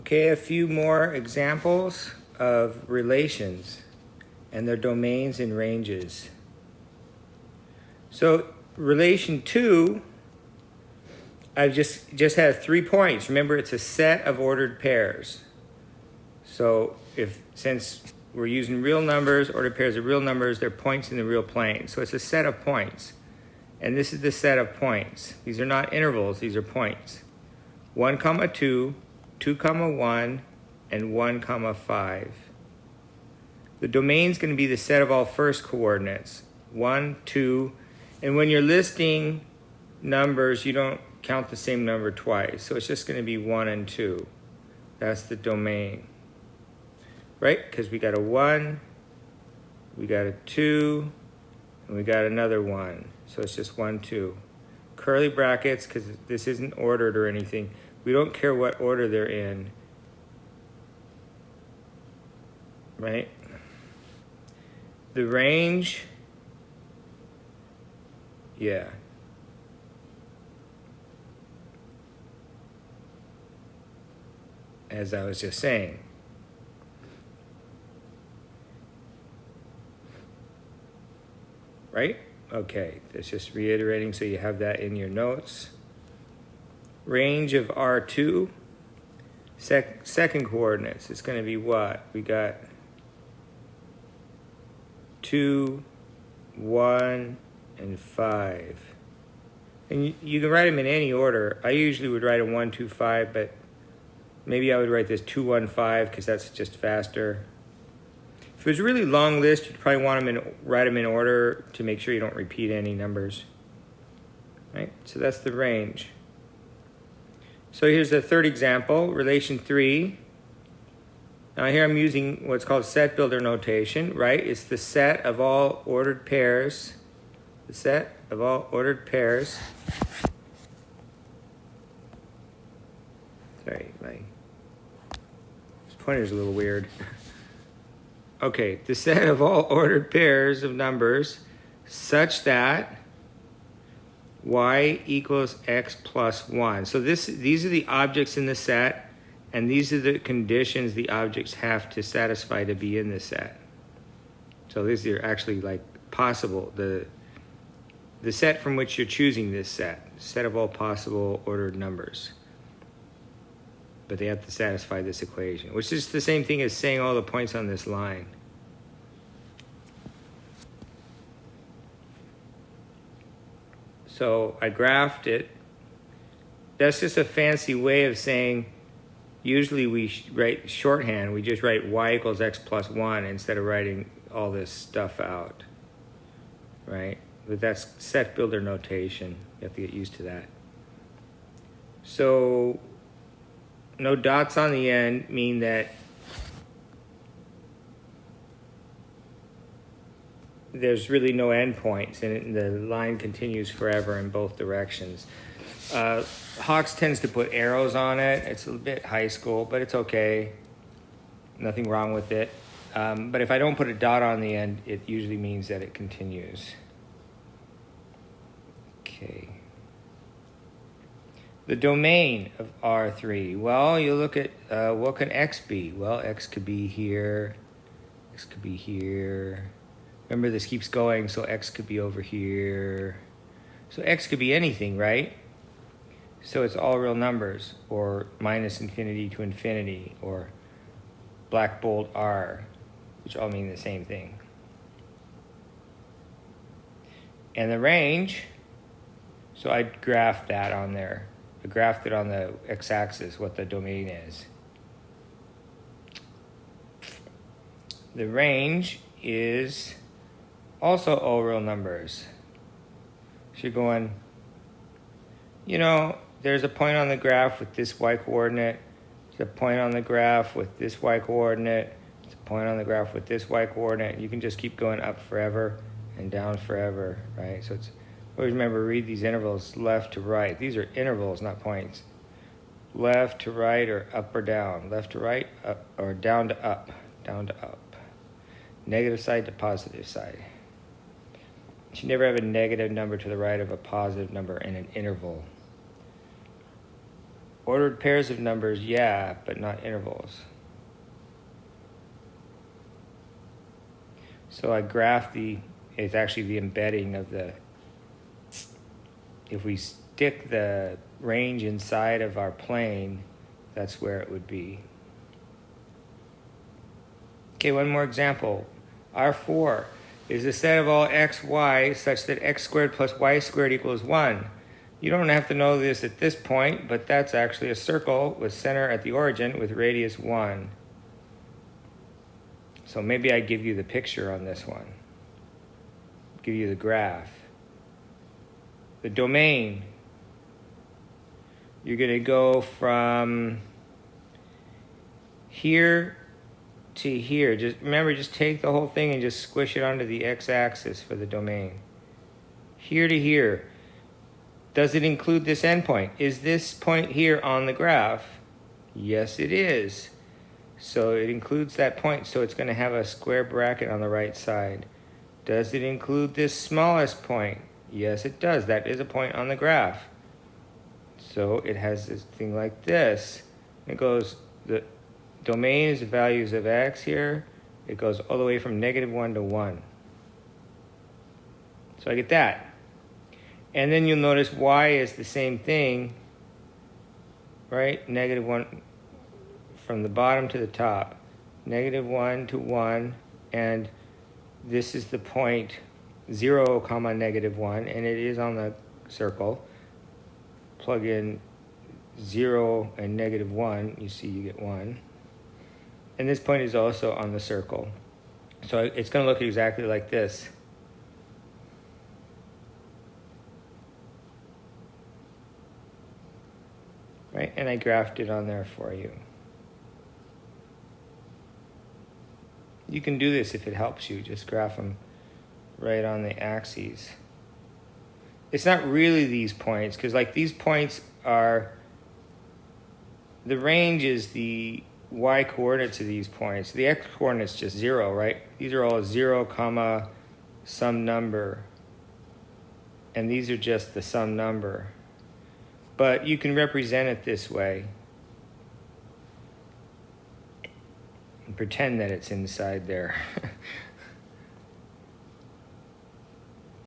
Okay, a few more examples of relations and their domains and ranges. So relation 2, I've just had 3 points. Remember, it's a set of ordered pairs. So since we're using real numbers, ordered pairs of real numbers, they're points in the real plane. So it's a set of points. And this is the set of points. These are not intervals, these are points. 1, 2, 2, 1, and 1, 5. The domain is going to be the set of all first coordinates. 1, 2, and when you're listing numbers, you don't count the same number twice. So it's just going to be 1 and 2. That's the domain. Right? Because we got a 1, we got a 2, and we got another 1. So it's just 1, 2. Curly brackets, because this isn't ordered or anything. We don't care what order they're in. Right? The range, yeah. As I was just saying. Right? Okay, that's just reiterating so you have that in your notes. Range of R2, second coordinates, it's going to be what? We got 2, 1, and 5. And you can write them in any order. I usually would write a 1, 2, 5, but maybe I would write this 2, 1, 5 because that's just faster. If it was a really long list, you'd probably want them write them in order to make sure you don't repeat any numbers. Right? So that's the range. So here's the third example, relation 3. Now here I'm using what's called set builder notation, right? It's the set of all ordered pairs. The set of all ordered pairs. Sorry, this pointer's a little weird. Okay, the set of all ordered pairs of numbers such that y equals x plus 1. So these are the objects in the set, and these are the conditions the objects have to satisfy to be in the set. So these are actually like possible, the set from which you're choosing this set of all possible ordered numbers. But they have to satisfy this equation, which is the same thing as saying all the points on this line. So I graphed it. That's just a fancy way of saying, usually we write shorthand, we just write y equals x plus 1 instead of writing all this stuff out, right? But that's set builder notation. You have to get used to that. So no dots on the end mean that there's really no endpoints, and the line continues forever in both directions. Hawks tends to put arrows on it. It's a bit high school, but it's okay. Nothing wrong with it. But if I don't put a dot on the end, it usually means that it continues. Okay. The domain of R3. Well, you look at what can x be? Well, x could be here. X could be here. Remember, this keeps going, so x could be over here. So x could be anything, right? So it's all real numbers, or minus infinity to infinity, or black bold R, which all mean the same thing. And the range, so I graphed that on there. I graphed it on the x-axis, what the domain is. The range is also all real numbers. So you're going, there's a point on the graph with this y-coordinate. There's a point on the graph with this y-coordinate. There's a point on the graph with this y-coordinate. You can just keep going up forever and down forever, right? So it's always remember, read these intervals left to right. These are intervals, not points. Left to right or up or down. Left to right up, or down to up. Down to up. Negative side to positive side. You should never have a negative number to the right of a positive number in an interval. Ordered pairs of numbers, yeah, but not intervals. So I graph it's actually the embedding of if we stick the range inside of our plane, that's where it would be. Okay, one more example. R4 is a set of all x, y such that x squared plus y squared equals 1. You don't have to know this at this point, but that's actually a circle with center at the origin with radius 1. So maybe I give you the picture on this one. Give you the graph. The domain. You're going to go from here to here. Just remember, just take the whole thing and just squish it onto the x-axis for the domain. Here to here. Does it include this endpoint? Is this point here on the graph? Yes, it is. So it includes that point, so it's going to have a square bracket on the right side. Does it include this smallest point? Yes, it does. That is a point on the graph. So it has this thing like this. It goes, the domain is the values of x here. It goes all the way from -1 to 1. So I get that. And then you'll notice y is the same thing, right? -1 from the bottom to the top. -1 to 1, and this is the point 0, comma, -1, and it is on the circle. Plug in 0 and -1, you see you get 1. And this point is also on the circle. So it's going to look exactly like this. Right? And I graphed it on there for you. You can do this if it helps you. Just graph them right on the axes. It's not really these points, because like these points are, the range is the y coordinates of these points. The x coordinate's just 0, right? These are all 0, comma, some number. And these are just the some number. But you can represent it this way and pretend that it's inside there.